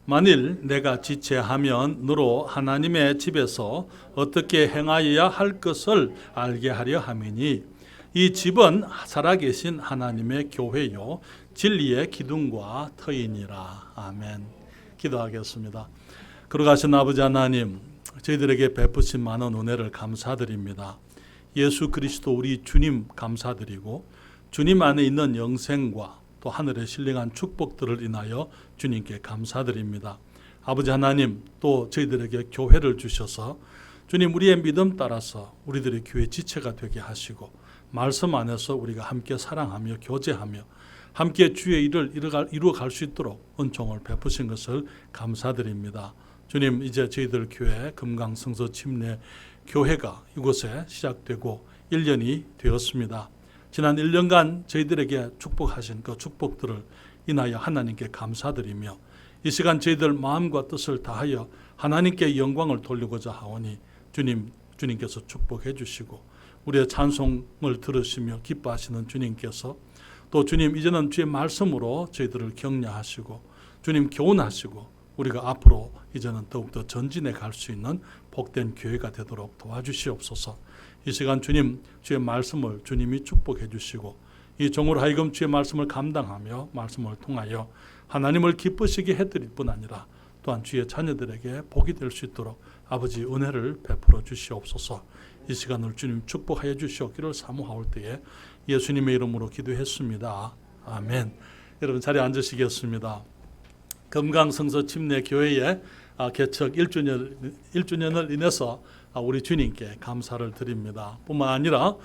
만일 내가 지체하면 너로 하나님의 집에서 어떻게 행하여야 할 것을 알게 하려 함이니 이 집은 살아계신 하나님의 교회요 진리의 기둥과 터이니라. 아멘. 기도하겠습니다. 걸어가신 아버지 하나님, 저희들에게 베푸신 많은 은혜를 감사드립니다. 예수 그리스도 우리 주님 감사드리고 주님 안에 있는 영생과 또 하늘에 신령한 축복들을 인하여 주님께 감사드립니다. 아버지 하나님, 또 저희들에게 교회를 주셔서 주님 우리의 믿음 따라서 우리들의 교회 지체가 되게 하시고 말씀 안에서 우리가 함께 사랑하며 교제하며 함께 주의 일을 이루어갈 수 있도록 은총을 베푸신 것을 감사드립니다. 주님, 이제 저희들 교회 금강성서 침례 교회가 이곳에 시작되고 1년이 되었습니다. 지난 1년간 저희들에게 축복하신 그 축복들을 인하여 하나님께 감사드리며 이 시간 저희들 마음과 뜻을 다하여 하나님께 영광을 돌리고자 하오니 주님께서 축복해 주시고 우리의 찬송을 들으시며 기뻐하시는 주님께서 또 주님 이제는 주의 말씀으로 저희들을 격려하시고 주님 교훈하시고 우리가 앞으로 이제는 더욱더 전진해 갈 수 있는 복된 교회가 되도록 도와주시옵소서. 이 시간 주님 주의 말씀을 주님이 축복해 주시고 이 종으로 하여금 주의 말씀을 감당하며 말씀을 통하여 하나님을 기쁘시게 해드릴 뿐 아니라 또한 주의 자녀들에게 복이 될 수 있도록 아버지 은혜를 베풀어 주시옵소서. 이 시간을 주님 축복하여 주시옵기를 사모하올 때에 예수님의 이름으로 기도했습니다. 아멘. 여러분 자리에 앉으시겠습니다. 금강성서 침례교회의 개척 1주년을 인해서 우리 주님께 감사를 드립니다. 뿐만 아니라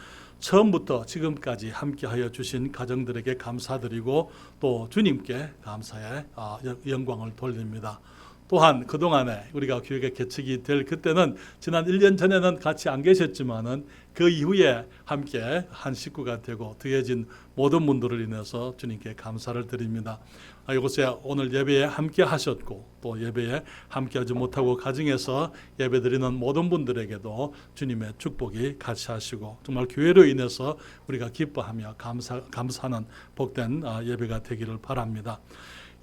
처음부터 지금까지 함께하여 주신 가정들에게 감사드리고 또 주님께 감사의 영광을 돌립니다. 또한 그동안에 우리가 교회가 개척이 될 그때는 지난 1년 전에는 같이 안 계셨지만은 그 이후에 함께 한 식구가 되고 더해진 모든 분들을 인해서 주님께 감사를 드립니다. 이곳에 오늘 예배에 함께 하셨고 또 예배에 함께 하지 못하고 가정에서 예배 드리는 모든 분들에게도 주님의 축복이 같이 하시고 정말 교회로 인해서 우리가 기뻐하며 감사하는 복된 예배가 되기를 바랍니다.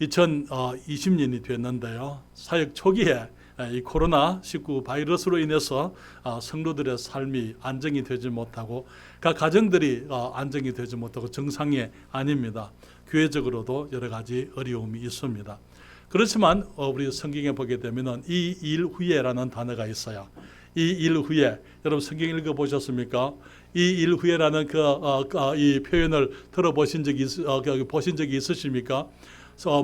2020년이 됐는데요. 사역 초기에 이 코로나19 바이러스로 인해서 성도들의 삶이 안정이 되지 못하고 각 가정들이 안정이 되지 못하고 정상이 아닙니다. 교회적으로도 여러 가지 어려움이 있습니다. 그렇지만 우리 성경에 보게 되면 이 일 후에라는 단어가 있어요. 이 일 후에 여러분 성경 읽어보셨습니까? 이 일 후에라는 이 표현을 들어보신 보신 적이 있으십니까?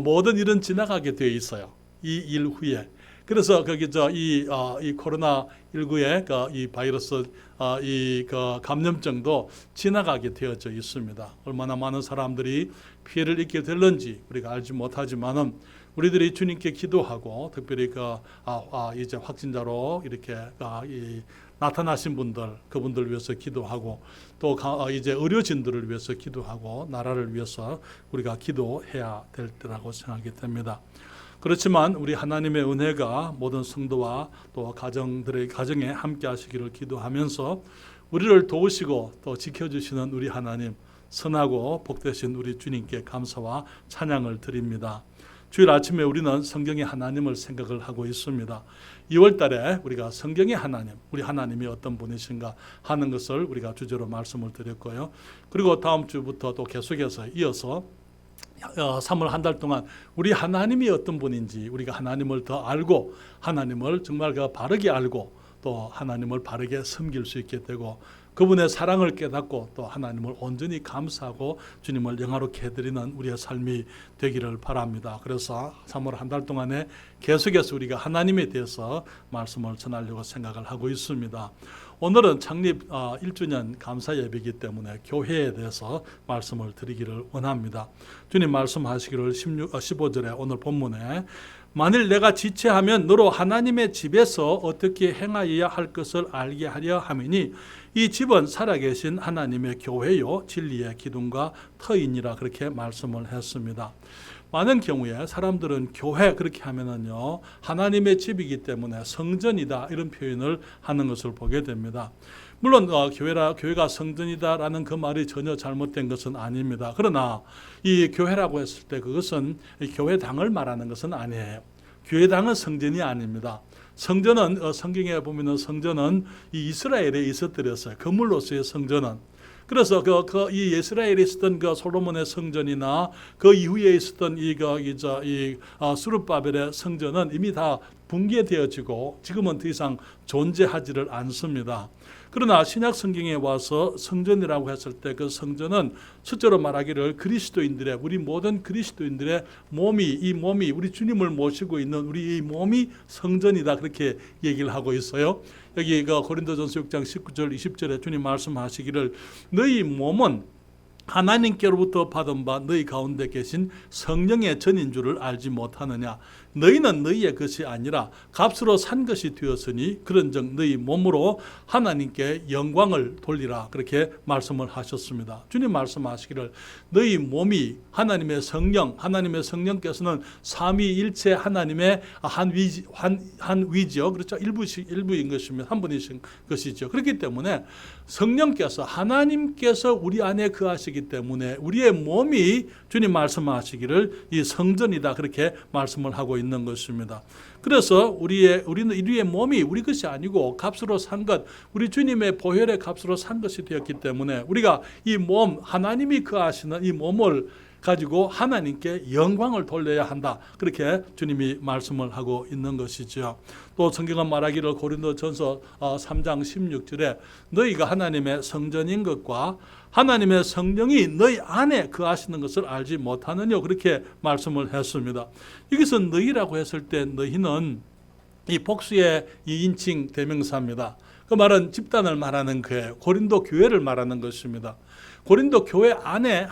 모든 일은 지나가게 되어 있어요. 이 일 후에. 그래서 거기 이 코로나19의 이 바이러스 이 감염증도 지나가게 되어져 있습니다. 얼마나 많은 사람들이 피해를 입게 될는지 우리가 알지 못하지만은 우리들이 주님께 기도하고 특별히 이제 확진자로 이렇게 나타나신 분들 그분들 위해서 기도하고 또 이제 의료진들을 위해서 기도하고 나라를 위해서 우리가 기도해야 될 때라고 생각이 됩니다. 그렇지만 우리 하나님의 은혜가 모든 성도와 또 가정에 함께 하시기를 기도하면서 우리를 도우시고 또 지켜주시는 우리 하나님 선하고 복되신 우리 주님께 감사와 찬양을 드립니다. 주일 아침에 우리는 성경의 하나님을 생각을 하고 있습니다. 2월 달에 우리가 성경의 하나님, 우리 하나님이 어떤 분이신가 하는 것을 우리가 주제로 말씀을 드렸고요. 그리고 다음 주부터 또 계속해서 이어서 3월 한 달 동안 우리 하나님이 어떤 분인지 우리가 하나님을 더 알고 하나님을 정말 바르게 알고 또 하나님을 바르게 섬길 수 있게 되고 그분의 사랑을 깨닫고 또 하나님을 온전히 감사하고 주님을 영화롭게 해드리는 우리의 삶이 되기를 바랍니다. 그래서 3월 한 달 동안에 계속해서 우리가 하나님에 대해서 말씀을 전하려고 생각을 하고 있습니다. 오늘은 창립 1주년 감사 예배이기 때문에 교회에 대해서 말씀을 드리기를 원합니다. 주님 말씀하시기를 15절에 오늘 본문에 만일 내가 지체하면 너로 하나님의 집에서 어떻게 행하여야 할 것을 알게 하려 함이니 이 집은 살아계신 하나님의 교회요 진리의 기둥과 터이니라 그렇게 말씀을 했습니다. 많은 경우에 사람들은 교회 그렇게 하면은요 하나님의 집이기 때문에 성전이다 이런 표현을 하는 것을 보게 됩니다. 물론 교회가 성전이다라는 그 말이 전혀 잘못된 것은 아닙니다. 그러나 이 교회라고 했을 때 그것은 교회당을 말하는 것은 아니에요. 교회당은 성전이 아닙니다. 성전은 성경에 보면은 성전은 이 이스라엘에 있었더랬어요. 건물로서의 성전은. 그래서 이 이스라엘에 있었던 그 솔로몬의 성전이나 그 이후에 있었던 이 스룹바벨의 성전은 이미 다 붕괴되어지고 지금은 더 이상 존재하지를 않습니다. 그러나 신약 성경에 와서 성전이라고 했을 때 그 성전은 실제로 말하기를 그리스도인들의, 우리 모든 그리스도인들의 몸이 우리 주님을 모시고 있는 우리 이 몸이 성전이다, 그렇게 얘기를 하고 있어요. 여기 고린도전서 6장 19절 20절에 주님 말씀하시기를 너희 몸은 하나님께로부터 받은 바 너희 가운데 계신 성령의 전인 줄을 알지 못하느냐. 너희는 너희의 것이 아니라 값으로 산 것이 되었으니 그런즉 너희 몸으로 하나님께 영광을 돌리라, 그렇게 말씀을 하셨습니다. 주님 말씀하시기를 너희 몸이 하나님의 성령께서는 삼위일체 하나님의 한 위죠. 그렇죠. 일부인 것이며 한 분이신 것이죠. 그렇기 때문에 성령께서, 하나님께서 우리 안에 거하시기 때문에 우리의 몸이 주님 말씀하시기를 이 성전이다, 그렇게 말씀을 하고 있는 것입니다. 그래서 우리의 몸이 우리 것이 아니고 값으로 산 것, 우리 주님의 보혈의 값으로 산 것이 되었기 때문에 우리가 이 몸, 하나님이 거하시는 이 몸을 가지고 하나님께 영광을 돌려야 한다, 그렇게 주님이 말씀을 하고 있는 것이죠. 또 성경은 말하기를 고린도전서 3장 16절에 너희가 하나님의 성전인 것과 하나님의 성령이 너희 안에 거하시는 것을 알지 못하느냐, 그렇게 말씀을 했습니다. 여기서 너희라고 했을 때 너희는 이 복수의 2인칭 대명사입니다. 그 말은 집단을 말하는 거예요. 고린도 교회를 말하는 것입니다. 고린도 교회 안에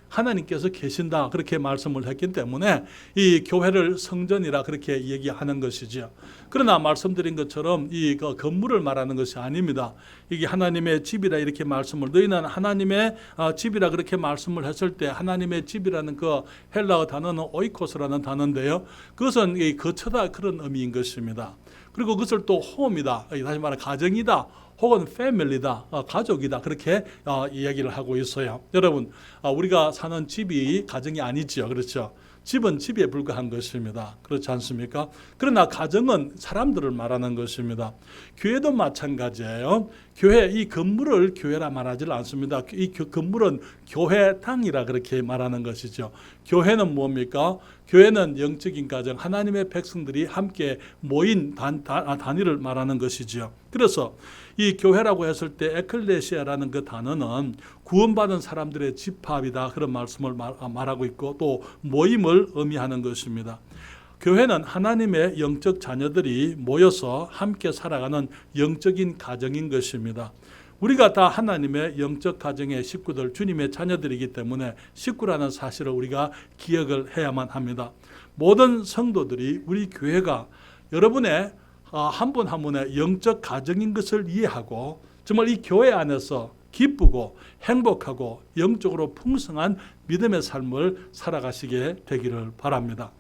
하나님께서 계신다, 그렇게 말씀을 했기 때문에 이 교회를 성전이라 그렇게 얘기하는 것이죠. 그러나 말씀드린 것처럼 이 건물을 말하는 것이 아닙니다. 이게 하나님의 집이라 이렇게 말씀을, 너희는 하나님의 집이라 그렇게 말씀을 했을 때 하나님의 집이라는 그 헬라어 단어는 오이코스라는 단어인데요. 그것은 거처다, 그런 의미인 것입니다. 그리고 그것을 또 홈이다, 다시 말해 가정이다, 혹은 패밀리다, 가족이다, 그렇게 이야기를 하고 있어요. 여러분, 우리가 사는 집이 가정이 아니죠. 그렇죠? 집은 집에 불과한 것입니다. 그렇지 않습니까? 그러나 가정은 사람들을 말하는 것입니다. 교회도 마찬가지예요. 이 건물을 교회라 말하지 않습니다. 이 건물은 교회당이라 그렇게 말하는 것이죠. 교회는 뭡니까? 교회는 영적인 가정, 하나님의 백성들이 함께 모인 단위를 말하는 것이죠. 그래서 이 교회라고 했을 때 에클레시아라는 그 단어는 구원받은 사람들의 집합이다, 그런 말씀을 말하고 있고 또 모임을 의미하는 것입니다. 교회는 하나님의 영적 자녀들이 모여서 함께 살아가는 영적인 가정인 것입니다. 우리가 다 하나님의 영적 가정의 식구들, 주님의 자녀들이기 때문에 식구라는 사실을 우리가 기억을 해야만 합니다. 모든 성도들이 우리 교회가 여러분의 한 분 한 분의 영적 가정인 것을 이해하고 정말 이 교회 안에서 기쁘고 행복하고 영적으로 풍성한 믿음의 삶을 살아가시게 되기를 바랍니다.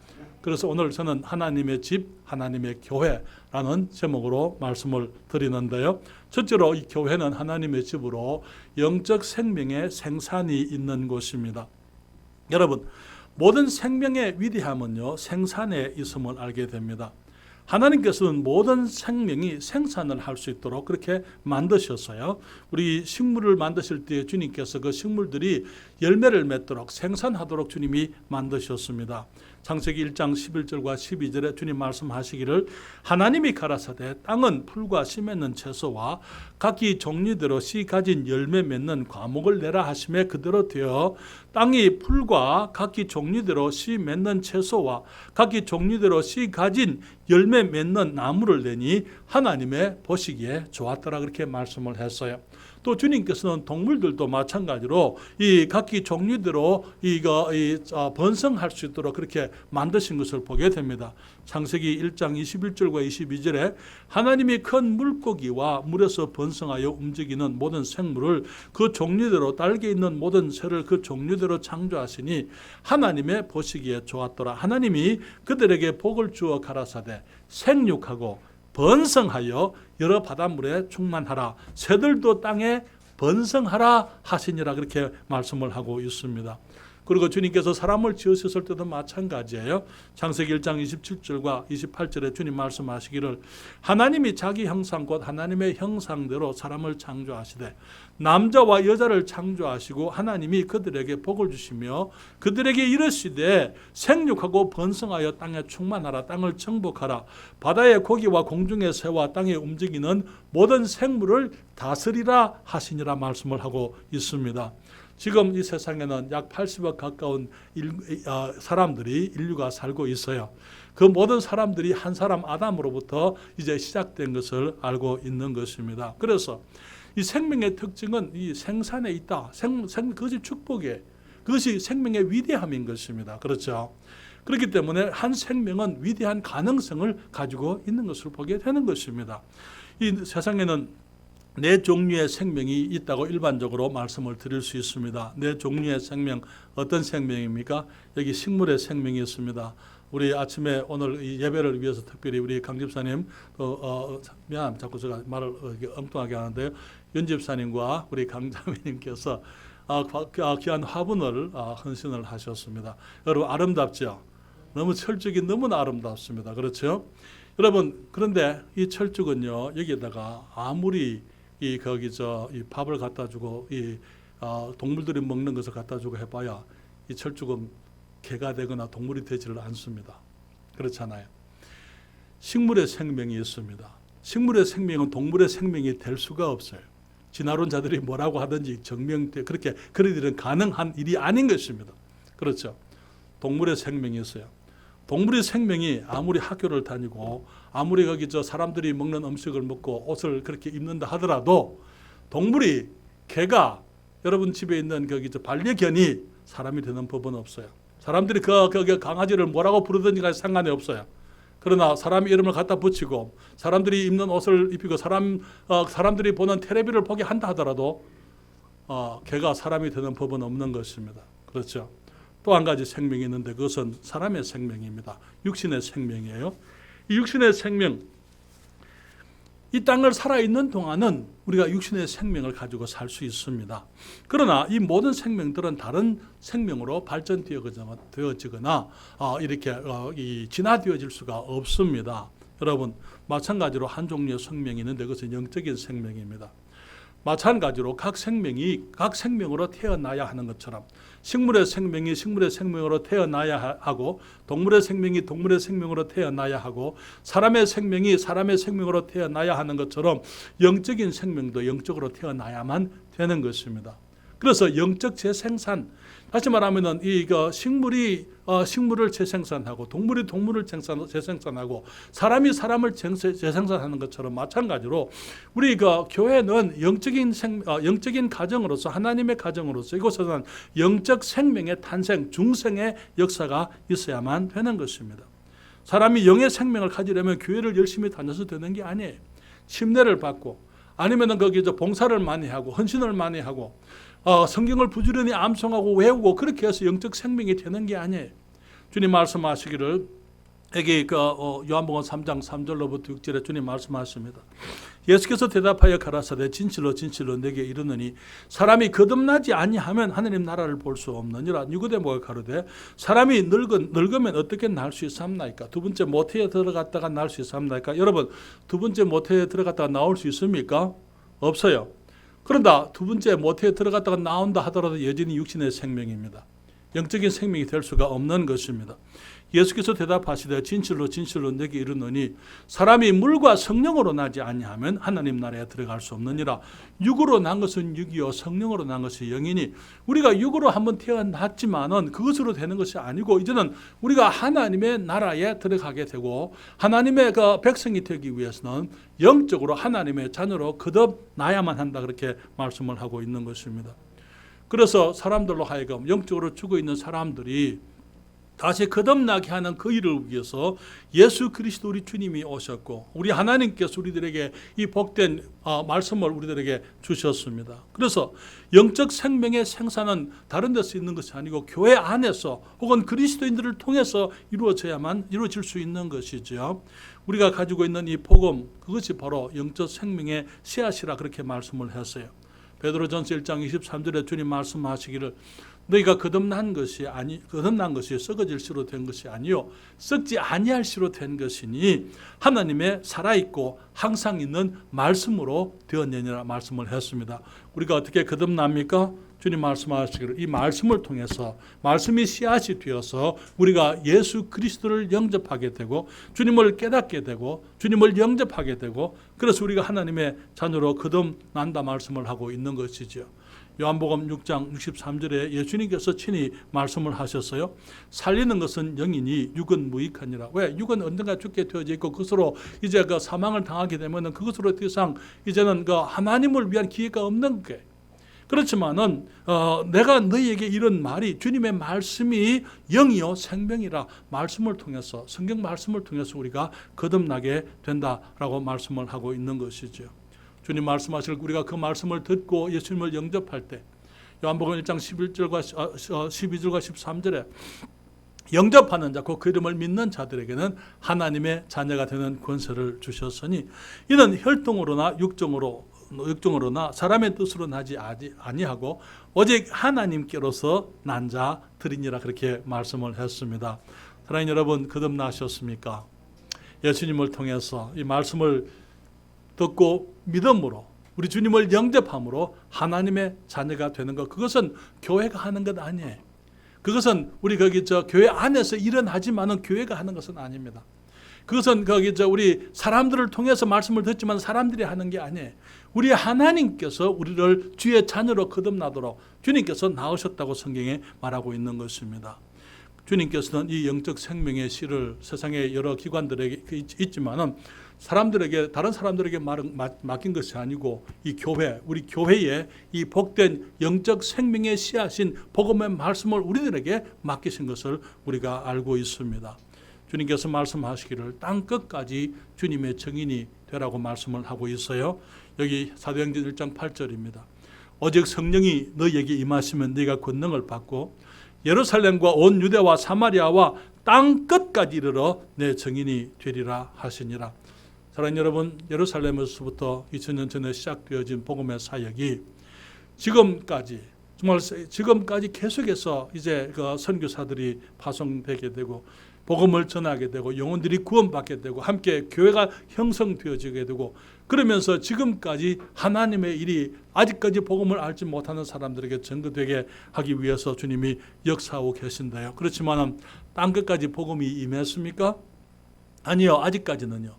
그래서 오늘 저는 하나님의 집, 하나님의 교회라는 제목으로 말씀을 드리는데요. 첫째로 이 교회는 하나님의 집으로 영적 생명의 생산이 있는 곳입니다. 여러분, 모든 생명의 위대함은요, 생산에 있음을 알게 됩니다. 하나님께서는 모든 생명이 생산을 할 수 있도록 그렇게 만드셨어요. 우리 식물을 만드실 때 주님께서 그 식물들이 열매를 맺도록 생산하도록 주님이 만드셨습니다. 창세기 1장 11절과 12절에 주님 말씀하시기를 하나님이 가라사대 땅은 풀과 씨 맺는 채소와 각기 종류대로 씨 가진 열매 맺는 과목을 내라 하심에 그대로 되어 땅이 풀과 각기 종류대로 씨 맺는 채소와 각기 종류대로 씨 가진 열매 맺는 나무를 내니 하나님의 보시기에 좋았더라, 그렇게 말씀을 했어요. 또 주님께서는 동물들도 마찬가지로 이 각기 종류대로 번성할 수 있도록 그렇게 만드신 것을 보게 됩니다. 창세기 1장 21절과 22절에 하나님이 큰 물고기와 물에서 번성하여 움직이는 모든 생물을 그 종류대로, 딸기 있는 모든 새를 그 종류대로 창조하시니 하나님의 보시기에 좋았더라. 하나님이 그들에게 복을 주어 가라사대 생육하고 번성하여 여러 바닷물에 충만하라, 새들도 땅에 번성하라 하시니라, 그렇게 말씀을 하고 있습니다. 그리고 주님께서 사람을 지으셨을 때도 마찬가지예요. 창세기 1장 27절과 28절에 주님 말씀하시기를 하나님이 자기 형상 곧 하나님의 형상대로 사람을 창조하시되 남자와 여자를 창조하시고 하나님이 그들에게 복을 주시며 그들에게 이르시되 생육하고 번성하여 땅에 충만하라 땅을 정복하라 바다의 고기와 공중의 새와 땅에 움직이는 모든 생물을 다스리라 하시니라 말씀을 하고 있습니다. 지금 이 세상에는 약 80억 가까운 사람들이 인류가 살고 있어요. 그 모든 사람들이 한 사람 아담으로부터 이제 시작된 것을 알고 있는 것입니다. 그래서 이 생명의 특징은 이 생산에 있다. 그것이 축복이에요. 그것이 생명의 위대함인 것입니다. 그렇죠? 그렇기 때문에 한 생명은 위대한 가능성을 가지고 있는 것을 보게 되는 것입니다. 이 세상에는 네 종류의 생명이 있다고 일반적으로 말씀을 드릴 수 있습니다. 네 종류의 생명, 어떤 생명입니까? 여기 식물의 생명이 있습니다. 우리 아침에 오늘 이 예배를 위해서 특별히 우리 강 집사님, 미안, 자꾸 제가 말을 엉뚱하게 하는데요. 윤 집사님과 우리 강 자매님께서 귀한 화분을 헌신을 하셨습니다. 여러분 아름답죠? 너무 철쭉이 너무나 아름답습니다. 그렇죠? 여러분 그런데 이 철쭉은요 여기에다가 아무리 이 밥을 갖다 주고 동물들이 먹는 것을 갖다 주고 해봐야 이 철쭉은 개가 되거나 동물이 되지를 않습니다. 그렇잖아요. 식물의 생명이 있습니다. 식물의 생명은 동물의 생명이 될 수가 없어요. 진화론자들이 뭐라고 하든지 그렇게 그들은 가능한 일이 아닌 것입니다. 그렇죠. 동물의 생명이 있어요. 동물의 생명이 아무리 학교를 다니고 아무리 사람들이 먹는 음식을 먹고 옷을 그렇게 입는다 하더라도 동물이 개가 여러분 집에 있는 반려견이 사람이 되는 법은 없어요. 사람들이 강아지를 뭐라고 부르든지 상관이 없어요. 그러나 사람의 이름을 갖다 붙이고 사람들이 입는 옷을 입히고 사람들이 보는 텔레비를 보게 한다 하더라도 개가 사람이 되는 법은 없는 것입니다. 그렇죠. 또 한 가지 생명이 있는데 그것은 사람의 생명입니다. 육신의 생명이에요. 이 육신의 생명, 이 땅을 살아있는 동안은 우리가 육신의 생명을 가지고 살 수 있습니다. 그러나 이 모든 생명들은 다른 생명으로 발전되어지거나 이렇게 진화되어질 수가 없습니다. 여러분 마찬가지로 한 종류의 생명이 있는데 그것은 영적인 생명입니다. 마찬가지로 각 생명이 각 생명으로 태어나야 하는 것처럼 식물의 생명이 식물의 생명으로 태어나야 하고 동물의 생명이 동물의 생명으로 태어나야 하고 사람의 생명이 사람의 생명으로 태어나야 하는 것처럼 영적인 생명도 영적으로 태어나야만 되는 것입니다. 그래서 영적 재생산, 다시 말하면은 식물이 식물을 재생산하고 동물이 동물을 재생산하고 사람이 사람을 재생산하는 것처럼 마찬가지로 우리 교회는 영적인 가정으로서 하나님의 가정으로서 이곳에서는 영적 생명의 탄생, 중생의 역사가 있어야만 되는 것입니다. 사람이 영의 생명을 가지려면 교회를 열심히 다녀서 되는 게 아니에요. 침례를 받고 아니면은 봉사를 많이 하고 헌신을 많이 하고 성경을 부지런히 암송하고 외우고 그렇게 해서 영적 생명이 되는 게 아니에요. 주님 말씀하시기를 여기 요한복음 3장 3절로부터 6절에 주님 말씀하십니다. 예수께서 대답하여 가라사대 진실로 진실로 내게 이르노니 사람이 거듭나지 아니하면 하느님 나라를 볼 수 없느니라. 니고데모가 가로되 사람이 늙으면 어떻게 날 수 있사옵나이까? 두 번째 모태에 들어갔다가 날 수 있사옵나이까? 여러분 두 번째 모태에 들어갔다가 나올 수 있습니까? 없어요. 그런다 두 번째 모태에 들어갔다가 나온다 하더라도 여전히 육신의 생명입니다. 영적인 생명이 될 수가 없는 것입니다. 예수께서 대답하시되 진실로 진실로 내게 이르노니 사람이 물과 성령으로 나지 아니하면 하나님 나라에 들어갈 수 없느니라. 육으로 난 것은 육이요 성령으로 난 것이 영이니 우리가 육으로 한번 태어났지만은 그것으로 되는 것이 아니고 이제는 우리가 하나님의 나라에 들어가게 되고 하나님의 백성이 되기 위해서는 영적으로 하나님의 자녀로 거듭나야만 한다 그렇게 말씀을 하고 있는 것입니다. 그래서 사람들로 하여금 영적으로 죽어 있는 사람들이 다시 거듭나게 하는 그 일을 위해서 예수 그리스도 우리 주님이 오셨고 우리 하나님께서 우리들에게 이 복된 말씀을 우리들에게 주셨습니다. 그래서 영적 생명의 생산은 다른 데서 있는 것이 아니고 교회 안에서 혹은 그리스도인들을 통해서 이루어질 수 있는 것이죠. 우리가 가지고 있는 이 복음 그것이 바로 영적 생명의 씨앗이라 그렇게 말씀을 했어요. 베드로전서 1장 23절에 주님 말씀하시기를 너희가 거듭난 것이 썩어질 씨로 된 것이 아니요 썩지 아니할 씨로 된 것이니 하나님의 살아있고 항상 있는 말씀으로 되었느니라 말씀을 했습니다. 우리가 어떻게 거듭납니까? 주님 말씀하시기를 이 말씀을 통해서 말씀이 씨앗이 되어서 우리가 예수 그리스도를 영접하게 되고 주님을 깨닫게 되고 주님을 영접하게 되고 그래서 우리가 하나님의 자녀로 거듭난다 말씀을 하고 있는 것이죠. 요한복음 6장 63절에 예수님께서 친히 말씀을 하셨어요. 살리는 것은 영이니 육은 무익하니라. 왜? 육은 언젠가 죽게 되어져 있고 그것으로 이제 그 사망을 당하게 되면은 그것으로 더 이상 이제는 그 하나님을 위한 기회가 없는 거예요. 그렇지만은 내가 너희에게 이런 말이 주님의 말씀이 영이요 생명이라 말씀을 통해서 성경 말씀을 통해서 우리가 거듭나게 된다라고 말씀을 하고 있는 것이죠. 주님 말씀하실 우리가 그 말씀을 듣고 예수님을 영접할 때 요한복음 1장 11절과 12절과 13절에 영접하는 자, 그 이름을 믿는 자들에게는 하나님의 자녀가 되는 권세를 주셨으니 이는 혈통으로나 육정으로나 사람의 뜻으로 나지 아니하고 오직 하나님께로서 난 자들이니라 그렇게 말씀을 했습니다. 사랑하는 여러분, 거듭나셨습니까? 예수님을 통해서 이 말씀을 듣고 믿음으로 우리 주님을 영접함으로 하나님의 자녀가 되는 것, 그것은 교회가 하는 것 아니에요. 그것은 우리 교회 안에서 일어나지만은 교회가 하는 것은 아닙니다. 그것은 우리 사람들을 통해서 말씀을 듣지만 사람들이 하는 게 아니에요. 우리 하나님께서 우리를 주의 자녀로 거듭나도록 주님께서 낳으셨다고 성경에 말하고 있는 것입니다. 주님께서는 이 영적 생명의 씨를 세상의 여러 기관들에게 있지만은 다른 사람들에게 맡긴 것이 아니고 이 교회, 우리 교회에 이 복된 영적 생명의 씨앗인 복음의 말씀을 우리들에게 맡기신 것을 우리가 알고 있습니다. 주님께서 말씀하시기를 땅 끝까지 주님의 증인이 되라고 말씀을 하고 있어요. 여기 사도행전 1장 8절입니다. 오직 성령이 너희에게 임하시면 너희가 권능을 받고 예루살렘과 온 유대와 사마리아와 땅 끝까지 이르러 내 증인이 되리라 하시니라. 사랑하는 여러분, 예루살렘에서부터 2000년 전에 시작되어진 복음의 사역이 지금까지 계속해서 이제 그 선교사들이 파송되게 되고 복음을 전하게 되고 영혼들이 구원받게 되고 함께 교회가 형성되어지게 되고 그러면서 지금까지 하나님의 일이 아직까지 복음을 알지 못하는 사람들에게 전거되게 하기 위해서 주님이 역사하고 계신다요. 그렇지만 땅끝까지 복음이 임했습니까? 아니요, 아직까지는요.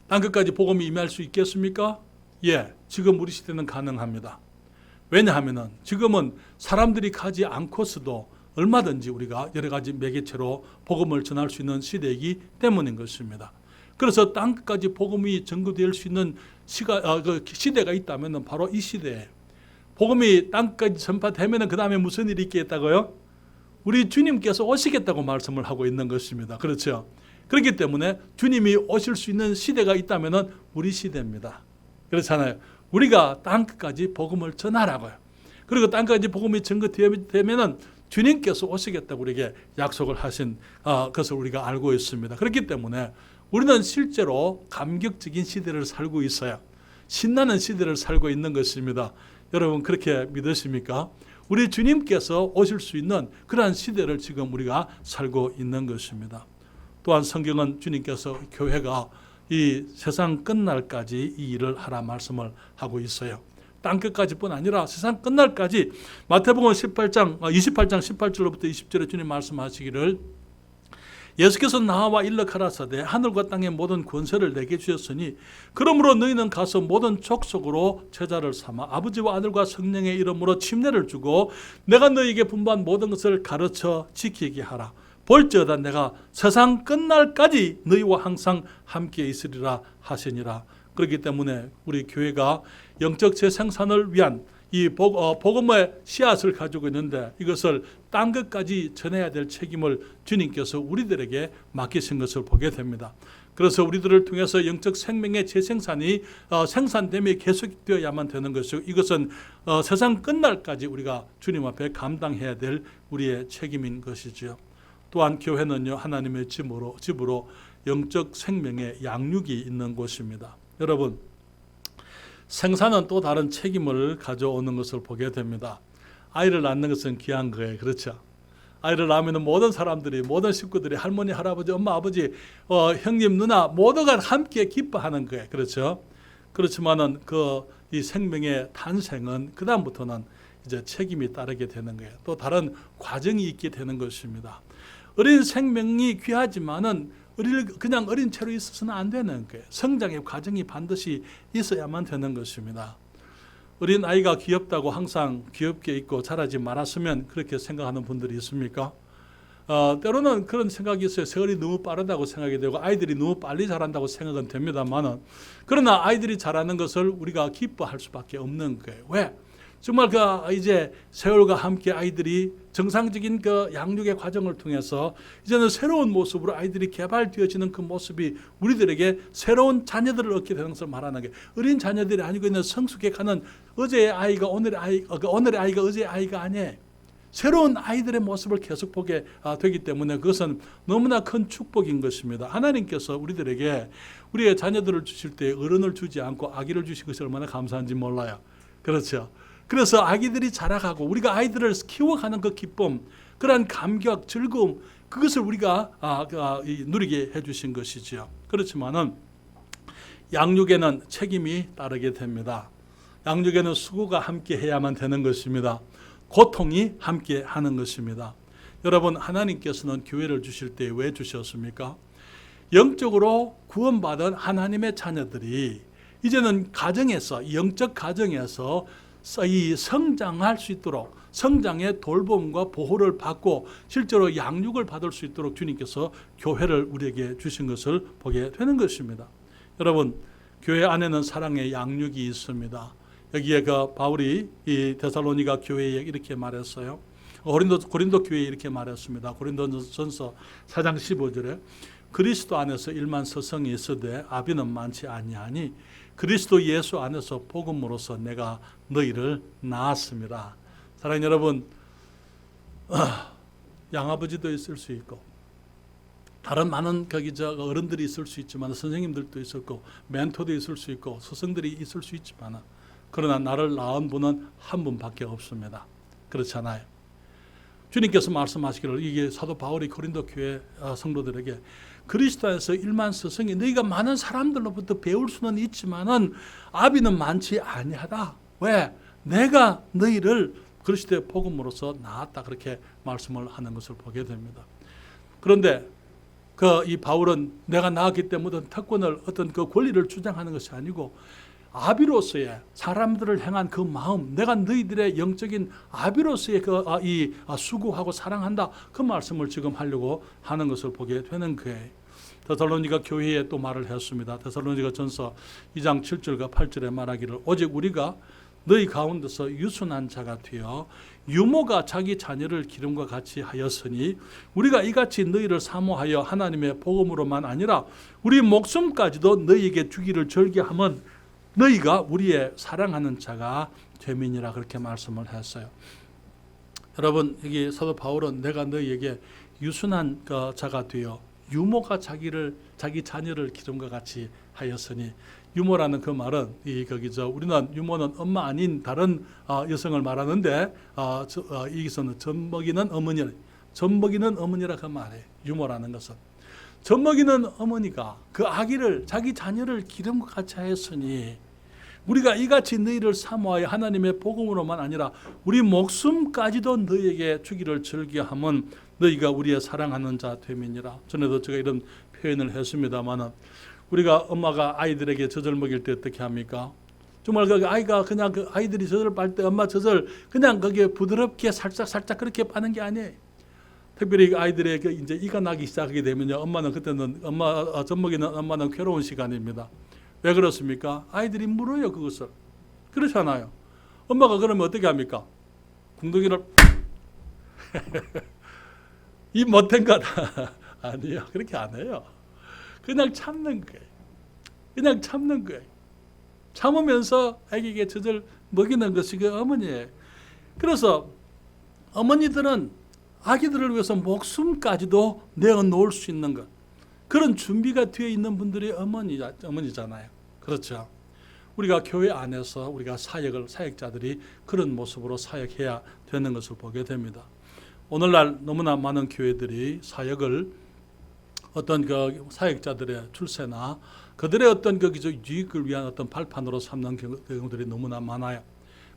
땅끝까지 복음이 임할 수 있겠습니까? 예, 지금 우리 시대는 가능합니다. 왜냐하면 지금은 사람들이 가지 않고서도 얼마든지 우리가 여러 가지 매개체로 복음을 전할 수 있는 시대이기 때문인 것입니다. 그래서 땅끝까지 복음이 전거될 수 있는 시대가 있다면 바로 이 시대에 복음이 땅까지 전파되면 그 다음에 무슨 일이 있겠다고요? 우리 주님께서 오시겠다고 말씀을 하고 있는 것입니다. 그렇죠? 그렇기 때문에 주님이 오실 수 있는 시대가 있다면 우리 시대입니다. 그렇잖아요. 우리가 땅끝까지 복음을 전하라고요. 그리고 땅까지 복음이 전거되면 주님께서 오시겠다고 우리에게 약속을 하신 것을 우리가 알고 있습니다. 그렇기 때문에 우리는 실제로 감격적인 시대를 살고 있어요. 신나는 시대를 살고 있는 것입니다. 여러분 그렇게 믿으십니까? 우리 주님께서 오실 수 있는 그러한 시대를 지금 우리가 살고 있는 것입니다. 또한 성경은 주님께서 교회가 이 세상 끝날까지 이 일을 하라 말씀을 하고 있어요. 땅끝까지뿐 아니라 세상 끝날까지 마태복음 28장 18절로부터 20절에 주님 말씀하시기를 예수께서 나와 일러 가라사대 하늘과 땅의 모든 권세를 내게 주셨으니 그러므로 너희는 가서 모든 족속으로 제자를 삼아 아버지와 아들과 성령의 이름으로 침례를 주고 내가 너희에게 분부한 모든 것을 가르쳐 지키게 하라. 볼지어다 내가 세상 끝날까지 너희와 항상 함께 있으리라 하시니라. 그렇기 때문에 우리 교회가 영적 재생산을 위한 이 복음의 씨앗을 가지고 있는데 이것을 땅끝까지 전해야 될 책임을 주님께서 우리들에게 맡기신 것을 보게 됩니다. 그래서 우리들을 통해서 영적 생명의 재생산이 생산됨이 계속되어야만 되는 것이고 이것은 세상 끝날까지 우리가 주님 앞에 감당해야 될 우리의 책임인 것이죠. 또한 교회는요 하나님의 집으로 영적 생명의 양육이 있는 곳입니다. 여러분 생산은 또 다른 책임을 가져오는 것을 보게 됩니다. 아이를 낳는 것은 귀한 거예요. 그렇죠? 아이를 낳으면 모든 사람들이, 모든 식구들이, 할머니, 할아버지, 엄마, 아버지, 형님, 누나 모두가 함께 기뻐하는 거예요. 그렇죠? 그렇지만은 이 생명의 탄생은 그 다음부터는 이제 책임이 따르게 되는 거예요. 또 다른 과정이 있게 되는 것입니다. 어린 생명이 귀하지만은 그냥 어린 채로 있어서는 안 되는 거예요. 성장의 과정이 반드시 있어야만 되는 것입니다. 어린 아이가 귀엽다고 항상 귀엽게 있고 자라지 말았으면 그렇게 생각하는 분들이 있습니까? 때로는 그런 생각이 있어요. 세월이 너무 빠르다고 생각이 되고 아이들이 너무 빨리 자란다고 생각은 됩니다만은, 그러나 아이들이 자라는 것을 우리가 기뻐할 수밖에 없는 거예요. 왜? 정말 이제 세월과 함께 아이들이 정상적인 양육의 과정을 통해서 이제는 새로운 모습으로 아이들이 개발되어지는 그 모습이 우리들에게 새로운 자녀들을 얻게 되는 것을 말하는 게, 어린 자녀들이 아니고 있는 성숙해가는 어제의 아이가 오늘의 아이가 어제의 아이가 아니에요. 새로운 아이들의 모습을 계속 보게 되기 때문에 그것은 너무나 큰 축복인 것입니다. 하나님께서 우리들에게 우리의 자녀들을 주실 때 어른을 주지 않고 아기를 주신 것이 얼마나 감사한지 몰라요. 그렇죠? 그래서 아기들이 자라가고 우리가 아이들을 키워가는 그 기쁨, 그러한 감격, 즐거움, 그것을 우리가 누리게 해주신 것이지요. 그렇지만은 양육에는 책임이 따르게 됩니다. 양육에는 수고가 함께 해야만 되는 것입니다. 고통이 함께 하는 것입니다. 여러분, 하나님께서는 교회를 주실 때 왜 주셨습니까? 영적으로 구원받은 하나님의 자녀들이 이제는 가정에서, 영적 가정에서 이 성장할 수 있도록, 성장의 돌봄과 보호를 받고 실제로 양육을 받을 수 있도록 주님께서 교회를 우리에게 주신 것을 보게 되는 것입니다. 여러분, 교회 안에는 사랑의 양육이 있습니다. 여기에 바울이 이 데살로니가 교회에 이렇게 말했어요. 고린도 교회에 이렇게 말했습니다. 고린도전서 4장 15절에 그리스도 안에서 일만 서성이 있으되 아비는 많지 아니하니 그리스도 예수 안에서 복음으로써 내가 너희를 낳았습니다. 사랑하는 여러분, 양아버지도 있을 수 있고 다른 많은 어른들이 있을 수 있지만, 선생님들도 있었고 멘토도 있을 수 있고 스승들이 있을 수 있지만, 그러나 나를 낳은 분은 한 분밖에 없습니다. 그렇잖아요. 주님께서 말씀하시기를, 이게 사도 바울이 고린도 교회 성도들에게 그리스도 안에서 일만 스승이 너희가 많은 사람들로부터 배울 수는 있지만은 아비는 많지 아니하다. 왜? 내가 너희를 그리스도의 복음으로써 낳았다. 그렇게 말씀을 하는 것을 보게 됩니다. 그런데 이 바울은 내가 낳았기 때문에 특권을, 어떤 그 권리를 주장하는 것이 아니고 아비로서의 사람들을 향한 그 마음, 내가 너희들의 영적인 아비로서의 이 수고하고 사랑한다, 그 말씀을 지금 하려고 하는 것을 보게 되는 거예요. 데살로니가 교회에 또 말을 했습니다. 데살로니가 전서 2장 7절과 8절에 말하기를 오직 우리가 너희 가운데서 유순한 자가 되어 유모가 자기 자녀를 기름과 같이 하였으니 우리가 이같이 너희를 사모하여 하나님의 복음으로만 아니라 우리 목숨까지도 너희에게 주기를 절개하면 너희가 우리의 사랑하는 자가 되민이라, 그렇게 말씀을 했어요. 여러분, 여기 사도 바울은 내가 너희에게 유순한 자가 되어 유모가 자기 자녀를 기름과 같이 하였으니, 유모라는 그 말은 우리는 유모는 엄마 아닌 다른 여성을 말하는데 여기서는 젖먹이는 어머니라 그 말이에요. 유모라는 것은 젖먹이는 어머니가 그 아기를, 자기 자녀를 기름과 같이 하였으니 우리가 이같이 너희를 사모하여 하나님의 복음으로만 아니라 우리 목숨까지도 너희에게 주기를 즐겨하면 너희가 우리의 사랑하는 자 됨이니라. 전에도 제가 이런 표현을 했습니다만, 우리가 엄마가 아이들에게 젖을 먹일 때 어떻게 합니까? 정말 아이가 그냥 아이들이 젖을 빨 때 엄마 젖을 그냥 거기에 부드럽게 살짝 그렇게 빠는 게 아니에요. 특별히 아이들에게 이제 이가 나기 시작하게 되면요, 엄마는 그때는 젖 먹이는 엄마는 괴로운 시간입니다. 왜 그렇습니까? 아이들이 물어요, 그것을. 그렇잖아요. 엄마가 그러면 어떻게 합니까? 궁둥이를 이 못된 거다. 아니요, 그렇게 안 해요. 그냥 참는 거예요. 참으면서 아기에게 젖을 먹이는 것이 그 어머니예요. 그래서 어머니들은 아기들을 위해서 목숨까지도 내어놓을 수 있는 것, 그런 준비가 되어 있는 분들이 어머니잖아요. 그렇죠. 우리가 교회 안에서 우리가 사역자들이 그런 모습으로 사역해야 되는 것을 보게 됩니다. 오늘날 너무나 많은 교회들이 사역을 어떤 그 사역자들의 출세나 그들의 어떤 그 유익을 위한 어떤 발판으로 삼는 경우들이 너무나 많아요.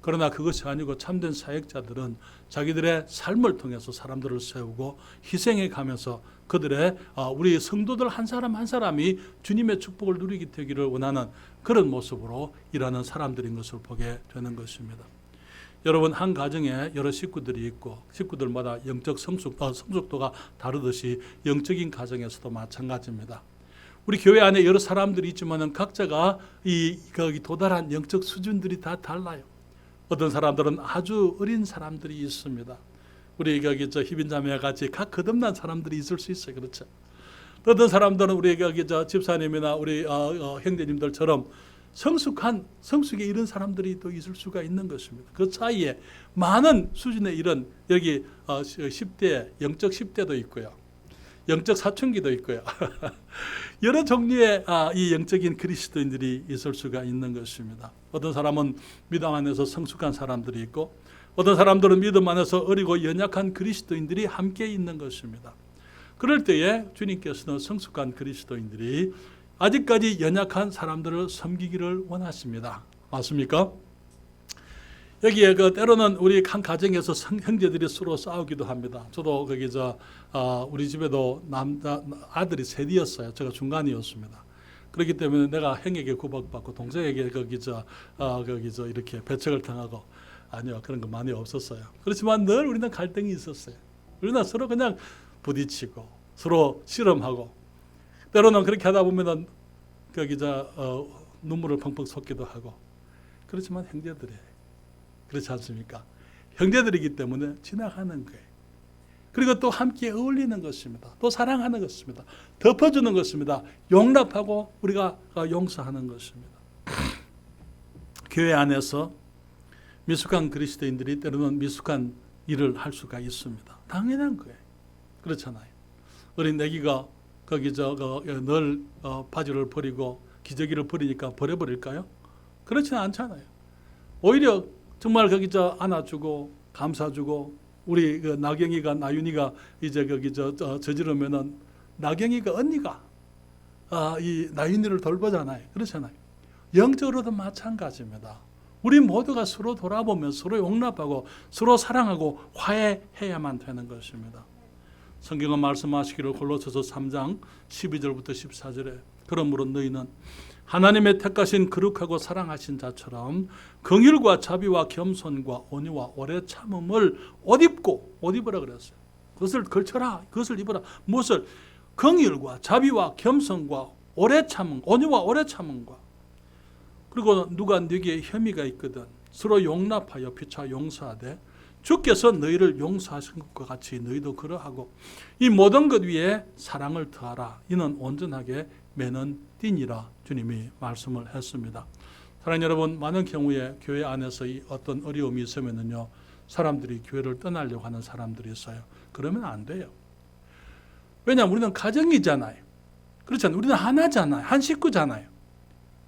그러나 그것이 아니고 참된 사역자들은 자기들의 삶을 통해서 사람들을 세우고 희생해 가면서 그들의 우리 성도들 한 사람 한 사람이 주님의 축복을 누리게 되기를 원하는 그런 모습으로 일하는 사람들인 것을 보게 되는 것입니다. 여러분, 한 가정에 여러 식구들이 있고 식구들마다 영적 성숙도가 다르듯이 영적인 가정에서도 마찬가지입니다. 우리 교회 안에 여러 사람들이 있지만은 각자가 거기 도달한 영적 수준들이 다 달라요. 어떤 사람들은 아주 어린 사람들이 있습니다. 우리 거기 희빈자매와 같이 각 거듭난 사람들이 있을 수 있어요. 그렇죠? 어떤 사람들은 우리 거기 집사님이나 우리 형제님들처럼 성숙에 이른 사람들이 또 있을 수가 있는 것입니다. 그 사이에 많은 수준의 이런 여기 10대, 영적 10대도 있고요. 영적 사춘기도 있고요. 여러 종류의 이 영적인 그리스도인들이 있을 수가 있는 것입니다. 어떤 사람은 믿음 안에서 성숙한 사람들이 있고 어떤 사람들은 믿음 안에서 어리고 연약한 그리스도인들이 함께 있는 것입니다. 그럴 때에 주님께서는 성숙한 그리스도인들이 아직까지 연약한 사람들을 섬기기를 원하십니다. 맞습니까? 여기에 때로는 우리 한 가정에서 형제들이 서로 싸우기도 합니다. 저도 거기 우리 집에도 아들이 셋이었어요. 제가 중간이었습니다. 그렇기 때문에 내가 형에게 구박받고 동생에게 거기 이렇게 배척을 당하고 아니요, 그런 거 많이 없었어요. 그렇지만 늘 우리는 갈등이 있었어요. 우리는 서로 그냥 부딪히고 서로 실험하고 때로는 그렇게 하다 보면은 눈물을 펑펑 쏟기도 하고 그렇지만 형제들이에요. 그렇지 않습니까? 형제들이기 때문에 지나가는 거예요. 그리고 또 함께 어울리는 것입니다. 또 사랑하는 것입니다. 덮어주는 것입니다. 용납하고 우리가 용서하는 것입니다. 교회 안에서 미숙한 그리스도인들이 때로는 미숙한 일을 할 수가 있습니다. 당연한 거예요. 그렇잖아요. 어린 애기가 거기 늘 바지를 버리고 기저귀를 버리니까 버려버릴까요? 그렇지는 않잖아요. 오히려 정말 거기 안아주고 감사주고 우리 나윤이가 이제 거기 저지르면은 나경이가 언니가 이 나윤이를 돌보잖아요. 그렇잖아요. 영적으로도 마찬가지입니다. 우리 모두가 서로 돌아보면 서로 용납하고 서로 사랑하고 화해해야만 되는 것입니다. 성경은 말씀하시기를 골로새서 3장 12절부터 14절에 그러므로 너희는 하나님의 택하신 거룩하고 사랑하신 자처럼 긍휼과 자비와 겸손과 온유와 오래 참음을 옷 입으라 그랬어요. 그것을 걸쳐라. 그것을 입어라. 무엇을? 긍휼과 자비와 겸손과 오래 참음, 온유와 오래 참음과 그리고 누가 네게 혐의가 있거든 서로 용납하여 피차 용서하되 주께서 너희를 용서하신 것과 같이 너희도 그러하고 이 모든 것 위에 사랑을 더하라. 이는 온전하게 매는 띠니라 주님이 말씀을 했습니다. 사랑하는 여러분, 많은 경우에 교회 안에서 이 어떤 어려움이 있으면요 사람들이 교회를 떠나려고 하는 사람들이 있어요. 그러면 안 돼요. 왜냐하면 우리는 가정이잖아요. 그렇잖아요. 우리는 하나잖아요. 한 식구잖아요.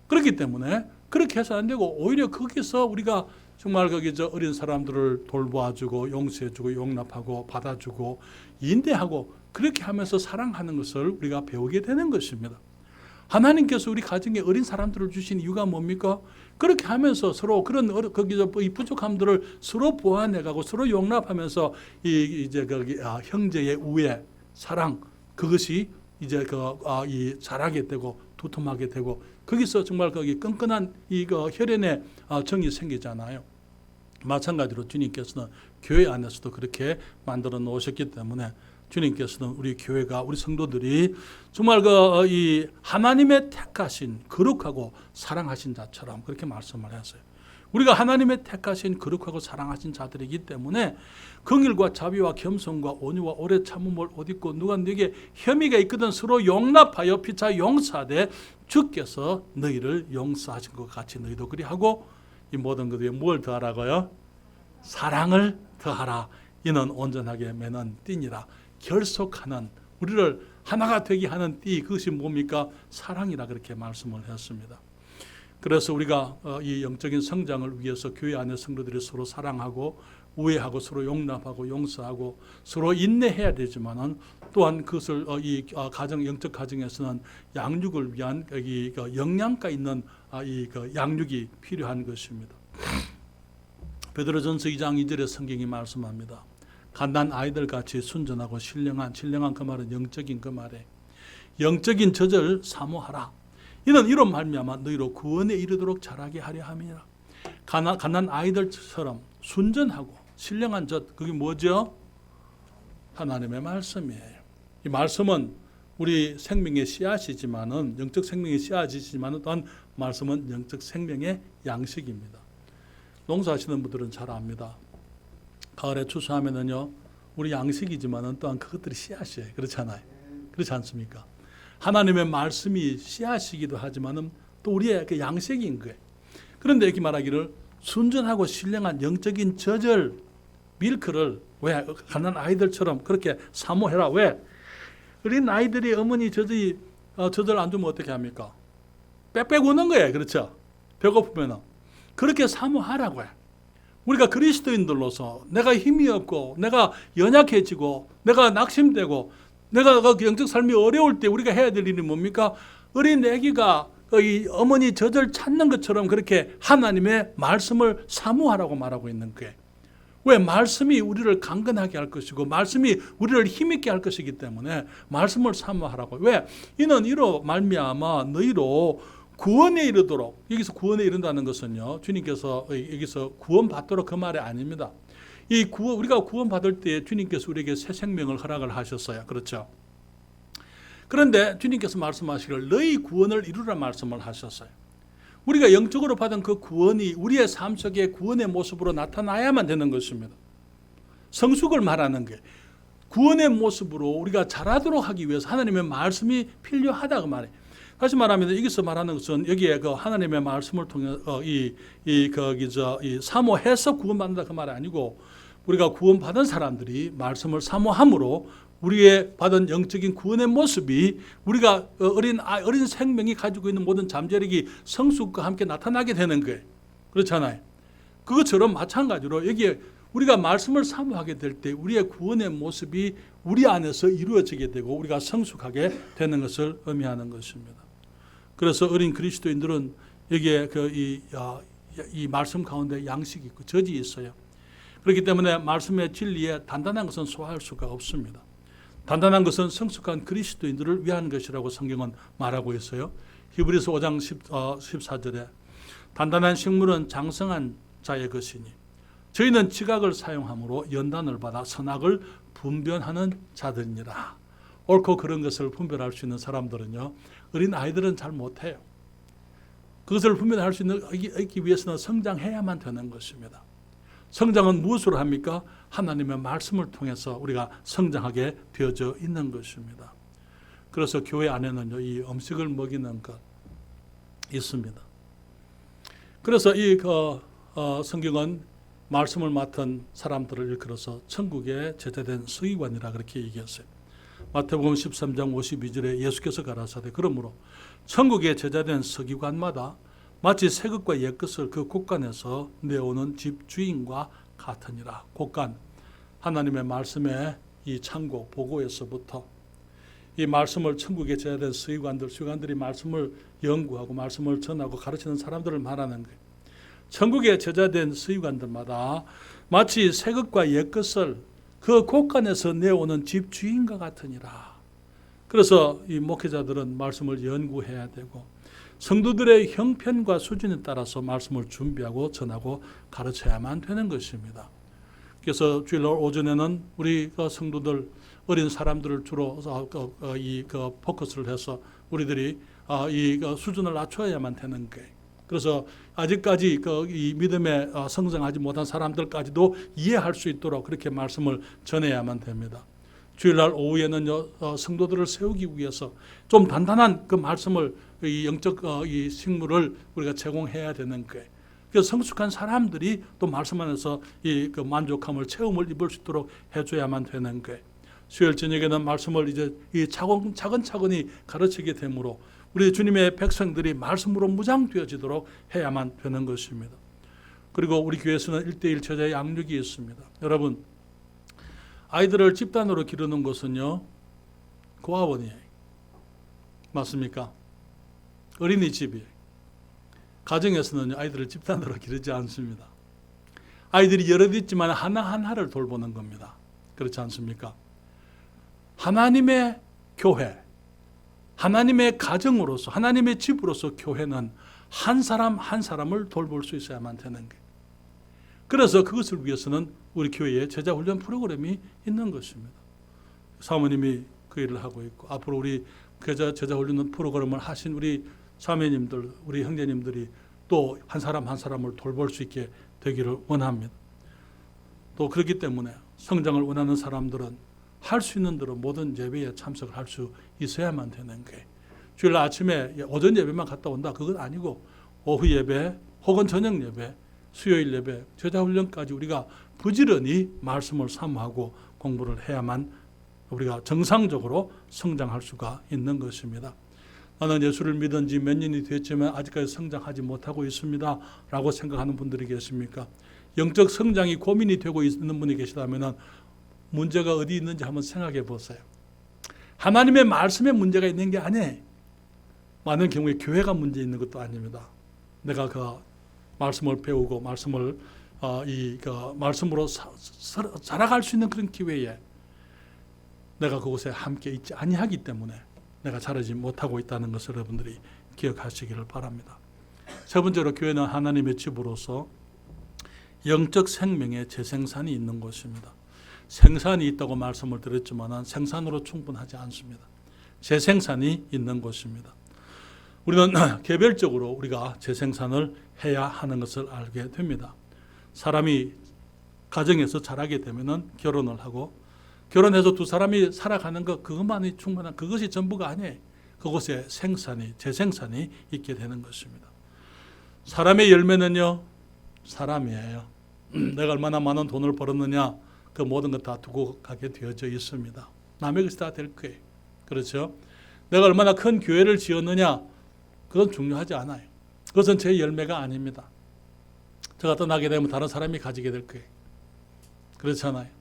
그렇기 때문에 그렇게 해서 안 되고 오히려 거기서 우리가 정말 거기 어린 사람들을 돌봐주고 용서해주고 용납하고 받아주고 인내하고 그렇게 하면서 사랑하는 것을 우리가 배우게 되는 것입니다. 하나님께서 우리 가정에 어린 사람들을 주신 이유가 뭡니까? 그렇게 하면서 서로 그런 거기서 이 부족함들을 서로 보완해가고 서로 용납하면서 이제 거기 형제의 우애, 사랑 그것이 이제 이 자라게 되고 두툼하게 되고 거기서 정말 거기 끈끈한 혈연의 정이 생기잖아요. 마찬가지로 주님께서는 교회 안에서도 그렇게 만들어 놓으셨기 때문에 주님께서는 우리 교회가 우리 성도들이 정말 이 하나님의 택하신 거룩하고 사랑하신 자처럼 그렇게 말씀을 했어요. 우리가 하나님의 택하신 거룩하고 사랑하신 자들이기 때문에 긍휼과 자비와 겸손과 온유와 오래 참음을 옷 입고 누가 네게 혐의가 있거든 서로 용납하여 피차 용서하되 주께서 너희를 용서하신 것 같이 너희도 그리하고 이 모든 것 위에 뭘 더하라고요? 사랑을 더하라. 이는 온전하게 매는 띠니라. 결속하는 우리를 하나가 되게 하는 띠 그것이 뭡니까? 사랑이라 그렇게 말씀을 했습니다. 그래서 우리가 이 영적인 성장을 위해서 교회 안에 성도들이 서로 사랑하고 우애하고 서로 용납하고 용서하고 서로 인내해야 되지만은 또한 그것을 이 가정 영적 가정에서는 양육을 위한 이 영양가 있는 이 양육이 필요한 것입니다. 베드로전서 2장 2절에 성경이 말씀합니다. 갓난 아이들 같이 순전하고 신령한 그 말은 영적인 그 말에 영적인 젖을 사모하라. 이는 이런 말미암아 너희로 구원에 이르도록 자라게 하려 함이라. 갓난 아이들처럼 순전하고 신령한 젖, 그게 뭐죠? 하나님의 말씀이에요. 이 말씀은 우리 생명의 씨앗이지만은 영적 생명의 씨앗이지만은 또한 말씀은 영적 생명의 양식입니다. 농사하시는 분들은 잘 압니다. 가을에 추수하면은요, 우리 양식이지만은 또한 그것들이 씨앗이에요. 그렇잖아요. 그렇지 않습니까? 하나님의 말씀이 씨앗이기도 하지만은 또 우리의 그 양식인 거예요. 그런데 이렇게 말하기를 순전하고 신령한 영적인 젖을 밀크를 왜 갓난 아이들처럼 그렇게 사모해라. 왜? 어린 아이들이 어머니 젖을 안 주면 어떻게 합니까? 빽빽 우는 거예요. 그렇죠? 배고프면은 그렇게 사모하라고 해. 우리가 그리스도인들로서 내가 힘이 없고 내가 연약해지고 내가 낙심되고 내가 그 영적 삶이 어려울 때 우리가 해야 될 일이 뭡니까? 어린 아기가 이 어머니 젖을 찾는 것처럼 그렇게 하나님의 말씀을 사모하라고 말하고 있는 거예요. 왜? 말씀이 우리를 강건하게 할 것이고 말씀이 우리를 힘있게 할 것이기 때문에 말씀을 사모하라고. 왜? 이는 이로 말미암아 너희로 구원에 이르도록. 여기서 구원에 이른다는 것은요, 주님께서 여기서 구원받도록 그 말이 아닙니다. 우리가 구원받을 때 주님께서 우리에게 새 생명을 허락을 하셨어요. 그렇죠? 그런데 주님께서 말씀하시기를 너희 구원을 이루라 말씀을 하셨어요. 우리가 영적으로 받은 그 구원이 우리의 삶 속에 구원의 모습으로 나타나야만 되는 것입니다. 성숙을 말하는 게 구원의 모습으로 우리가 자라도록 하기 위해서 하나님의 말씀이 필요하다고 말해요. 다시 말하면 여기서 말하는 것은 여기에 그 하나님의 말씀을 통해 사모해서 구원받는다 그 말이 아니고 우리가 구원받은 사람들이 말씀을 사모함으로 우리의 받은 영적인 구원의 모습이 우리가 어린 생명이 가지고 있는 모든 잠재력이 성숙과 함께 나타나게 되는 거예요. 그렇잖아요. 그것처럼 마찬가지로 여기에 우리가 말씀을 사모하게 될 때 우리의 구원의 모습이 우리 안에서 이루어지게 되고 우리가 성숙하게 되는 것을 의미하는 것입니다. 그래서 어린 그리스도인들은 여기에 이 말씀 가운데 양식이 있고 젖이 있어요. 그렇기 때문에 말씀의 진리에 단단한 것은 소화할 수가 없습니다. 단단한 것은 성숙한 그리스도인들을 위한 것이라고 성경은 말하고 있어요. 히브리서 5장 14절에 단단한 식물은 장성한 자의 것이니 저희는 지각을 사용함으로 연단을 받아 선악을 분별하는 자들이니라. 옳고 그런 것을 분별할 수 있는 사람들은요, 어린 아이들은 잘 못해요. 그것을 분별할 수 있기 위해서는 성장해야만 되는 것입니다. 성장은 무엇으로 합니까? 하나님의 말씀을 통해서 우리가 성장하게 되어져 있는 것입니다. 그래서 교회 안에는요, 이 음식을 먹이는 것 있습니다. 그래서 이 성경은 말씀을 맡은 사람들을 일컬어서 천국에 제자된 서기관이라 그렇게 얘기했어요. 마태복음 13장 52절에 예수께서 가라사대 그러므로 천국에 제자된 서기관마다 마치 새 것과 옛 것을 그 곳간에서 내오는 집주인과 같으니라. 곳간, 하나님의 말씀의 이 창고, 보고에서부터 이 말씀을 천국에 제자된 서기관들이 말씀을 연구하고 말씀을 전하고 가르치는 사람들을 말하는 거예요. 천국에 제자된 서기관들마다 마치 새 것과 옛 것을 그 곳간에서 내오는 집주인과 같으니라. 그래서 이 목회자들은 말씀을 연구해야 되고 성도들의 형편과 수준에 따라서 말씀을 준비하고 전하고 가르쳐야만 되는 것입니다. 그래서 주일 오전에는 우리 성도들 어린 사람들을 주로 포커스를 해서 우리들이 이 수준을 낮춰야만 되는 거예요. 그래서 아직까지 이 믿음에 성장하지 못한 사람들까지도 이해할 수 있도록 그렇게 말씀을 전해야만 됩니다. 주일날 오후에는요, 성도들을 세우기 위해서 좀 단단한 그 말씀을 이 영적 이 식물을 우리가 제공해야 되는 거예요. 그래서 성숙한 사람들이 또 말씀 안에서 이 만족함을 체험을 입을 수 있도록 해줘야만 되는 거예요. 수요일 저녁에는 말씀을 이제 이 차근차근히 가르치게 되므로 우리 주님의 백성들이 말씀으로 무장되어지도록 해야만 되는 것입니다. 그리고 우리 교회에서는 1:1 제자 양육이 있습니다. 여러분, 아이들을 집단으로 기르는 것은요, 고아원이에요. 맞습니까? 어린이집이에요. 가정에서는 아이들을 집단으로 기르지 않습니다. 아이들이 여럿 있지만 하나하나를 돌보는 겁니다. 그렇지 않습니까? 하나님의 교회, 하나님의 가정으로서, 하나님의 집으로서 교회는 한 사람 한 사람을 돌볼 수 있어야만 되는 거예요. 그래서 그것을 위해서는 우리 교회에 제자훈련 프로그램이 있는 것입니다. 사모님이 그 일을 하고 있고, 앞으로 우리 제자훈련 프로그램을 하신 우리 자매님들, 우리 형제님들이 또 한 사람 한 사람을 돌볼 수 있게 되기를 원합니다. 또 그렇기 때문에 성장을 원하는 사람들은 할 수 있는 대로 모든 예배에 참석을 할 수 있어야만 되는 거예요. 주일 아침에 오전 예배만 갔다 온다, 그건 아니고 오후 예배 혹은 저녁 예배, 수요일 예배, 제자훈련까지 우리가 부지런히 말씀을 사모하고 공부를 해야만 우리가 정상적으로 성장할 수가 있는 것입니다. 나는 예수를 믿은 지 몇 년이 됐지만 아직까지 성장하지 못하고 있습니다 라고 생각하는 분들이 계십니까? 영적 성장이 고민이 되고 있는 분이 계시다면 문제가 어디 있는지 한번 생각해 보세요. 하나님의 말씀에 문제가 있는 게 아니에요. 많은 경우에 교회가 문제 있는 것도 아닙니다. 내가 그 말씀을 배우고 말씀으로 자라갈 수 있는 그런 기회에 내가 그곳에 함께 있지 아니하기 때문에 내가 자라지 못하고 있다는 것을 여러분들이 기억하시기를 바랍니다. 세 번째로, 교회는 하나님의 집으로서 영적 생명의 재생산이 있는 곳입니다. 생산이 있다고 말씀을 드렸지만 생산으로 충분하지 않습니다. 재생산이 있는 곳입니다. 우리는 개별적으로 우리가 재생산을 해야 하는 것을 알게 됩니다. 사람이 가정에서 자라게 되면 결혼을 하고, 결혼해서 두 사람이 살아가는 것, 그것만이 충분한, 그것이 전부가 아니에요. 그곳에 생산이, 재생산이 있게 되는 것입니다. 사람의 열매는요, 사람이에요. 내가 얼마나 많은 돈을 벌었느냐, 그 모든 것 다 두고 가게 되어져 있습니다. 남의 것이 다 될 거예요. 그렇죠? 내가 얼마나 큰 교회를 지었느냐, 그건 중요하지 않아요. 그것은 제 열매가 아닙니다. 제가 떠나게 되면 다른 사람이 가지게 될 거예요. 그렇잖아요.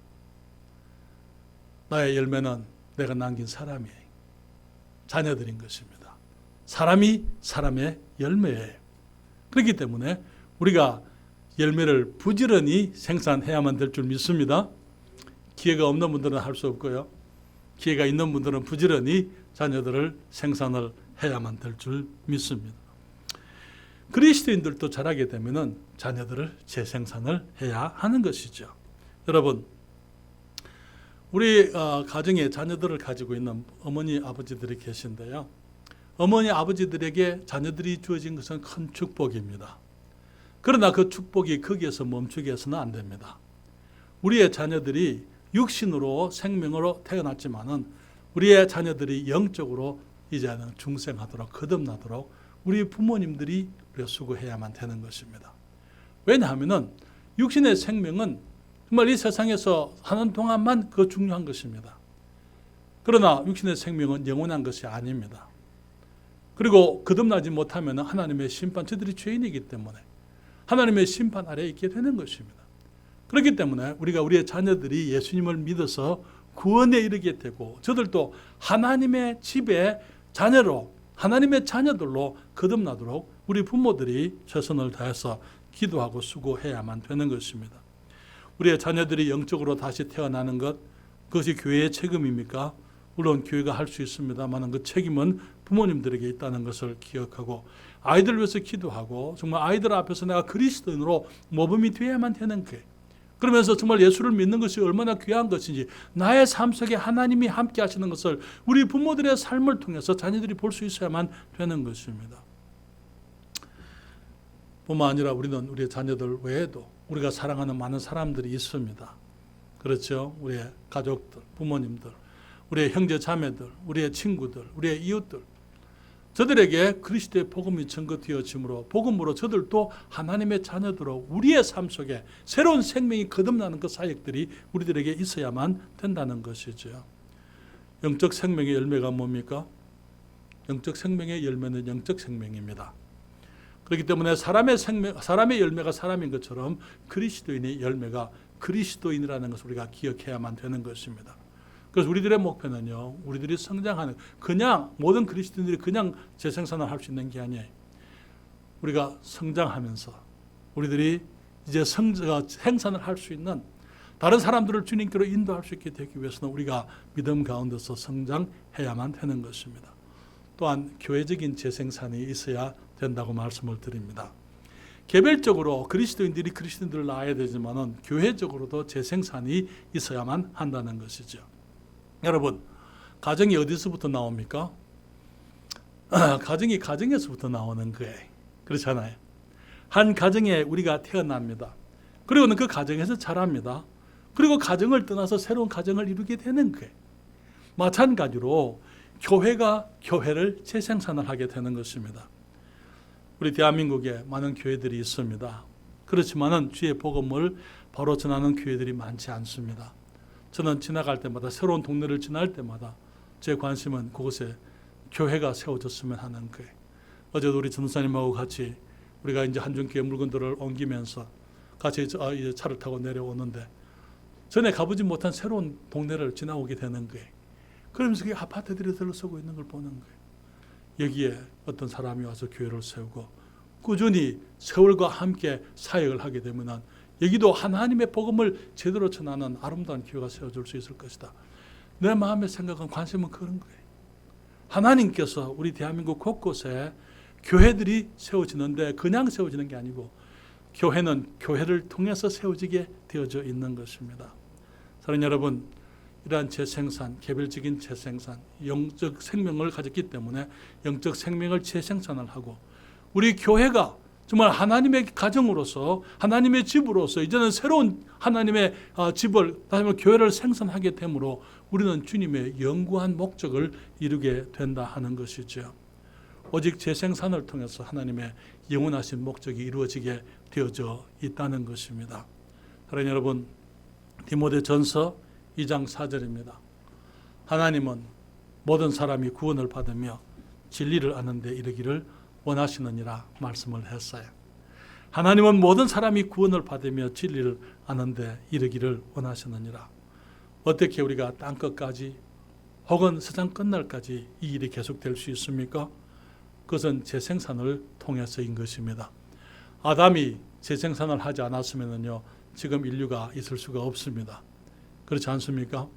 나의 열매는 내가 남긴 사람이에요. 자녀들인 것입니다. 사람이 사람의 열매예요. 그렇기 때문에 우리가 열매를 부지런히 생산해야만 될 줄 믿습니다. 기회가 없는 분들은 할 수 없고요. 기회가 있는 분들은 부지런히 자녀들을 생산을 해야만 될 줄 믿습니다. 그리스도인들도 자라게 되면 자녀들을 재생산을 해야 하는 것이죠. 여러분, 우리 가정에 자녀들을 가지고 있는 어머니, 아버지들이 계신데요. 어머니, 아버지들에게 자녀들이 주어진 것은 큰 축복입니다. 그러나 그 축복이 거기에서 멈추게 해서는 안 됩니다. 우리의 자녀들이 육신으로 생명으로 태어났지만은 우리의 자녀들이 영적으로 이제는 중생하도록, 거듭나도록 우리 부모님들이 수고해야만 되는 것입니다. 왜냐하면 육신의 생명은 정말 이 세상에서 사는 동안만 그 중요한 것입니다. 그러나 육신의 생명은 영원한 것이 아닙니다. 그리고 거듭나지 못하면 하나님의 심판, 저들이 죄인이기 때문에 하나님의 심판 아래에 있게 되는 것입니다. 그렇기 때문에 우리가 우리의 자녀들이 예수님을 믿어서 구원에 이르게 되고 저들도 하나님의 집의 자녀로, 하나님의 자녀들로 거듭나도록 우리 부모들이 최선을 다해서 기도하고 수고해야만 되는 것입니다. 우리의 자녀들이 영적으로 다시 태어나는 것, 그것이 교회의 책임입니까? 물론 교회가 할 수 있습니다만 그 책임은 부모님들에게 있다는 것을 기억하고 아이들 위해서 기도하고 정말 아이들 앞에서 내가 그리스도인으로 모범이 되어야만 되는 거예요. 그러면서 정말 예수를 믿는 것이 얼마나 귀한 것인지, 나의 삶 속에 하나님이 함께 하시는 것을 우리 부모들의 삶을 통해서 자녀들이 볼 수 있어야만 되는 것입니다. 뿐만 아니라 우리는 우리의 자녀들 외에도 우리가 사랑하는 많은 사람들이 있습니다. 그렇죠? 우리의 가족들, 부모님들, 우리의 형제 자매들, 우리의 친구들, 우리의 이웃들, 저들에게 그리스도의 복음이 증거되어지므로 복음으로 저들도 하나님의 자녀들로 우리의 삶 속에 새로운 생명이 거듭나는 그 사역들이 우리들에게 있어야만 된다는 것이죠. 영적 생명의 열매가 뭡니까? 영적 생명의 열매는 영적 생명입니다. 그렇기 때문에 사람의 열매가 사람인 것처럼 그리스도인의 열매가 그리스도인이라는 것을 우리가 기억해야만 되는 것입니다. 그래서 우리들의 목표는요, 우리들이 성장하는, 그냥 모든 그리스도인들이 그냥 재생산을 할 수 있는 게 아니에요. 우리가 성장하면서 우리들이 이제 생산을 할 수 있는, 다른 사람들을 주님께로 인도할 수 있게 되기 위해서는 우리가 믿음 가운데서 성장해야만 되는 것입니다. 또한 교회적인 재생산이 있어야 된다고 말씀을 드립니다. 개별적으로 그리스도인들을 낳아야 되지만은 교회적으로도 재생산이 있어야만 한다는 것이죠. 여러분, 가정이 어디서부터 나옵니까? 가정이 가정에서부터 나오는 거예요. 그렇잖아요. 한 가정에 우리가 태어납니다. 그리고는 그 가정에서 자랍니다. 그리고 가정을 떠나서 새로운 가정을 이루게 되는 거예요. 마찬가지로 교회가 교회를 재생산을 하게 되는 것입니다. 우리 대한민국에 많은 교회들이 있습니다. 그렇지만은 주의 복음을 바로 전하는 교회들이 많지 않습니다. 저는 지나갈 때마다, 새로운 동네를 지날 때마다 제 관심은 그곳에 교회가 세워졌으면 하는 거예요. 어제도 우리 전도사님하고 같이 우리가 이제 한중교회 물건들을 옮기면서 같이 이제 차를 타고 내려오는데 전에 가보지 못한 새로운 동네를 지나오게 되는 거예요. 그러면서 그 아파트들이 들어서고 있는 걸 보는 거예요. 여기에 어떤 사람이 와서 교회를 세우고 꾸준히 세월과 함께 사역을 하게 되면 여기도 하나님의 복음을 제대로 전하는 아름다운 교회가 세워질 수 있을 것이다. 내 마음의 생각은, 관심은 그런 거예요. 하나님께서 우리 대한민국 곳곳에 교회들이 세워지는데 그냥 세워지는 게 아니고 교회는 교회를 통해서 세워지게 되어져 있는 것입니다. 사랑하는 여러분, 이러한 재생산, 개별적인 재생산, 영적 생명을 가졌기 때문에 영적 생명을 재생산을 하고 우리 교회가 정말 하나님의 가정으로서, 하나님의 집으로서 이제는 새로운 하나님의 집을, 다시 말해 교회를 생산하게 되므로 우리는 주님의 영구한 목적을 이루게 된다 하는 것이죠. 오직 재생산을 통해서 하나님의 영원하신 목적이 이루어지게 되어져 있다는 것입니다. 사랑하는 여러분, 디모데전서 2장 4절입니다. 하나님은 모든 사람이 구원을 받으며 진리를 아는 데 이르기를 원하시느니라 말씀을 했어요. 하나님은 모든 사람이 구원을 받으며 진리를 아는 데 이르기를 원하시느니라. 어떻게 우리가 땅끝까지 혹은 세상 끝날까지 이 일이 계속될 수 있습니까? 그것은 재생산을 통해서인 것입니다. 아담이 재생산을 하지 않았으면요, 지금 인류가 있을 수가 없습니다. 그렇지 않습니까?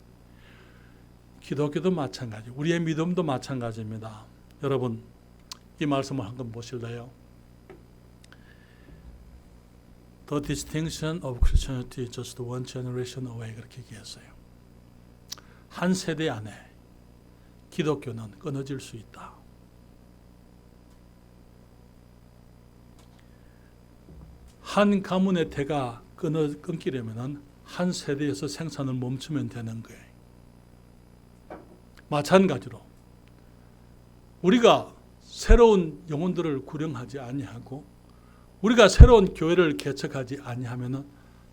기독교도 마찬가지, 우리의 믿음도 마찬가지입니다. 여러분, 이 말씀을 한번 보실래요? The distinction of Christianity is just one generation away, 그렇게 얘기했어요. 한 세대 안에 기독교는 끊어질 수 있다. 한 가문의 대가 끊기려면 한 세대에서 생산을 멈추면 되는 거예요. 마찬가지로 우리가 새로운 영혼들을 구령하지 아니하고 우리가 새로운 교회를 개척하지 아니하면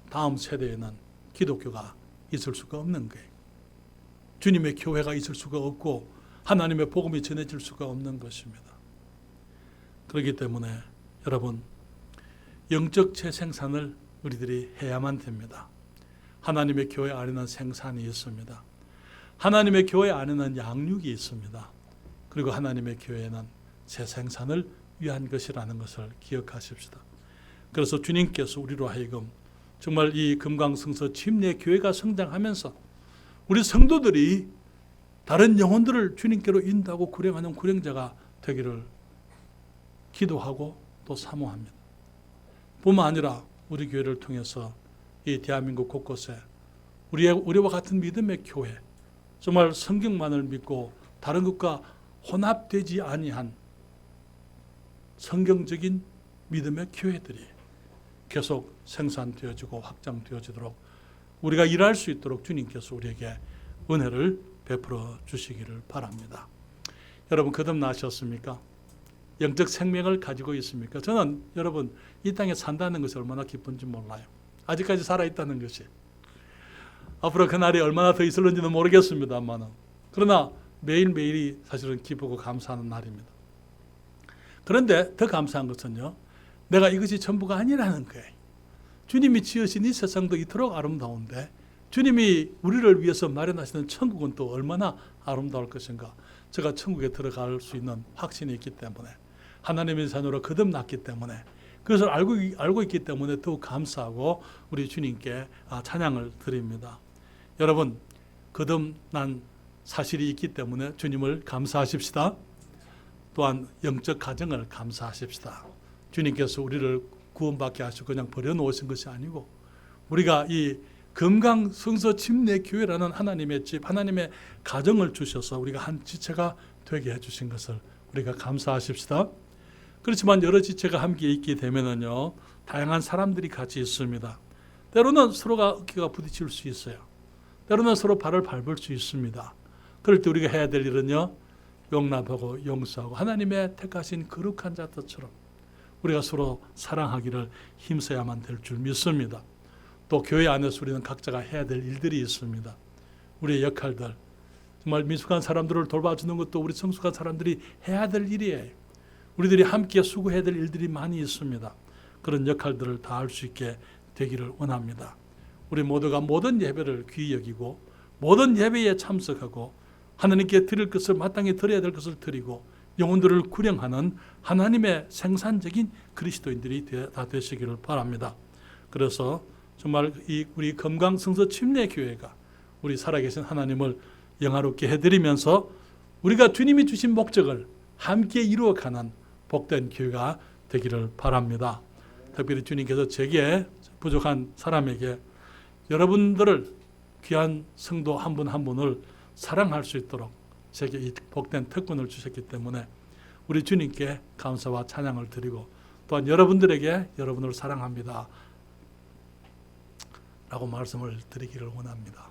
다음 세대에는 기독교가 있을 수가 없는 거예요. 주님의 교회가 있을 수가 없고 하나님의 복음이 전해질 수가 없는 것입니다. 그렇기 때문에 여러분, 영적 재생산을 우리들이 해야만 됩니다. 하나님의 교회 안에는 생산이 있습니다. 하나님의 교회 안에는 양육이 있습니다. 그리고 하나님의 교회는 재생산을 위한 것이라는 것을 기억하십시다. 그래서 주님께서 우리로 하여금 정말 이 금강성서 침례 교회가 성장하면서 우리 성도들이 다른 영혼들을 주님께로 인도하고 구령하는 구령자가 되기를 기도하고 또 사모합니다. 뿐만 아니라 우리 교회를 통해서 이 대한민국 곳곳에 우리와 같은 믿음의 교회, 정말 성경만을 믿고 다른 것과 혼합되지 아니한 성경적인 믿음의 교회들이 계속 생산되어지고 확장되어지도록 우리가 일할 수 있도록 주님께서 우리에게 은혜를 베풀어 주시기를 바랍니다. 여러분, 거듭나셨습니까? 영적 생명을 가지고 있습니까? 저는 여러분, 이 땅에 산다는 것이 얼마나 기쁜지 몰라요. 아직까지 살아있다는 것이. 앞으로 그날이 얼마나 더 있을는지는 모르겠습니다만, 그러나 매일매일이 사실은 기쁘고 감사하는 날입니다. 그런데 더 감사한 것은요, 내가 이것이 전부가 아니라는 거예요. 주님이 지으신 이 세상도 이토록 아름다운데 주님이 우리를 위해서 마련하시는 천국은 또 얼마나 아름다울 것인가. 제가 천국에 들어갈 수 있는 확신이 있기 때문에, 하나님의 자녀로 거듭났기 때문에, 그것을 알고 있기 때문에 더욱 감사하고 우리 주님께 찬양을 드립니다. 여러분, 거듭난 사실이 있기 때문에 주님을 감사하십시다. 또한 영적 가정을 감사하십시다. 주님께서 우리를 구원받게 하시고 그냥 버려놓으신 것이 아니고, 우리가 이 금강 성서 침례 교회라는 하나님의 집, 하나님의 가정을 주셔서 우리가 한 지체가 되게 해주신 것을 우리가 감사하십시다. 그렇지만 여러 지체가 함께 있게 되면은요, 다양한 사람들이 같이 있습니다. 때로는 서로가 어깨가 부딪힐 수 있어요. 때로는 서로 발을 밟을 수 있습니다. 그럴 때 우리가 해야 될 일은요, 용납하고 용서하고 하나님의 택하신 거룩한 자들처럼 우리가 서로 사랑하기를 힘써야만 될 줄 믿습니다. 또 교회 안에서 우리는 각자가 해야 될 일들이 있습니다. 우리의 역할들, 정말 미숙한 사람들을 돌봐주는 것도 우리 성숙한 사람들이 해야 될 일이에요. 우리들이 함께 수고해야 될 일들이 많이 있습니다. 그런 역할들을 다 할 수 있게 되기를 원합니다. 우리 모두가 모든 예배를 귀히 여기고 모든 예배에 참석하고 하나님께 드릴 것을 마땅히 드려야 될 것을 드리고 영혼들을 구령하는 하나님의 생산적인 그리스도인들이 다 되시기를 바랍니다. 그래서 정말 우리 금강성서 침례교회가 우리 살아계신 하나님을 영화롭게 해드리면서 우리가 주님이 주신 목적을 함께 이루어가는 복된 교회가 되기를 바랍니다. 특별히 주님께서 제게 부족한 사람에게 여러분들을 귀한 성도 한 분 한 분을 사랑할 수 있도록 제게 이 복된 특권을 주셨기 때문에 우리 주님께 감사와 찬양을 드리고 또한 여러분들에게 여러분을 사랑합니다 라고 말씀을 드리기를 원합니다.